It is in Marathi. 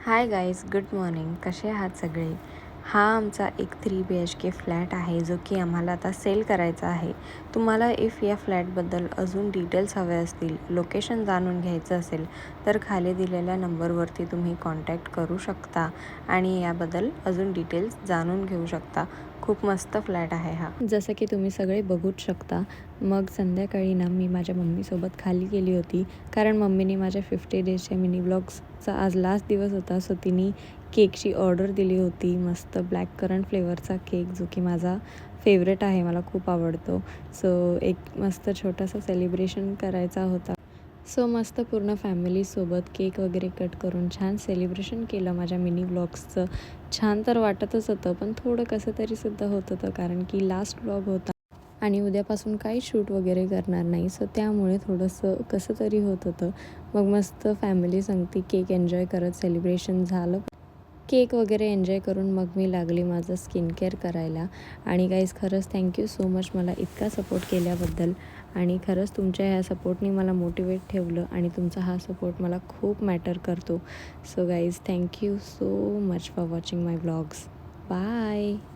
Hi guys, good morning. कसे आहात सगळे? हा आमचा एक 3 BHK फ्लॅट आहे, जो की आम्हाला आता सेल करायचा आहे. तुम्हाला इफ या फ्लॅटबद्दल अजून डिटेल्स हवे असतील, लोकेशन जाणून घ्यायचं असेल, तर खाली दिलेल्या नंबरवरती तुम्ही कॉन्टॅक्ट करू शकता आणि याबद्दल अजून डिटेल्स जाणून घेऊ शकता. खूप मस्त फ्लॅट आहे हा. जसं की तुम्ही सगळे बघूच शकता. मग संध्याकाळी ना मी माझ्या मम्मीसोबत खाली गेली होती, कारण मम्मीने माझ्या 50 डेजच्या मिनी ब्लॉग्सचा आज लास्ट दिवस होता. सो तिने केकची ऑर्डर दिली होती, मस्त ब्लॅक करंट फ्लेवरचा केक, जो की माझा फेवरेट आहे, मला खूप आवडतो. सो एक मस्त छोटासा सेलिब्रेशन करायचा होता. सो मस्त पूर्ण फॅमिलीसोबत केक वगैरे कट करून छान सेलिब्रेशन केलं माझ्या मिनी ब्लॉग्सचं. छान तर वाटतच होतं, पण थोडं कसं तरीसुद्धा होत होतं, कारण की लास्ट ब्लॉग होता आणि उद्यापासून काही शूट वगैरे करणार नाही. सो त्यामुळे थोडंसं कसं तरी होत होतं. मग मस्त फॅमिली संगती केक एन्जॉय करत सेलिब्रेशन झालं. केक वगैरे एन्जॉय करून मग मी लागली माझं स्किन केअर करायला. आणि गाईज, खरंच थँक्यू सो मच मला इतका सपोर्ट केल्याबद्दल. आणि खरंच तुमच्या ह्या सपोर्टनी मला मोटिवेट ठेवलं आणि तुमचा हा सपोर्ट मला खूप मॅटर करतो. So guys, thank you so much for watching my blogs. Bye.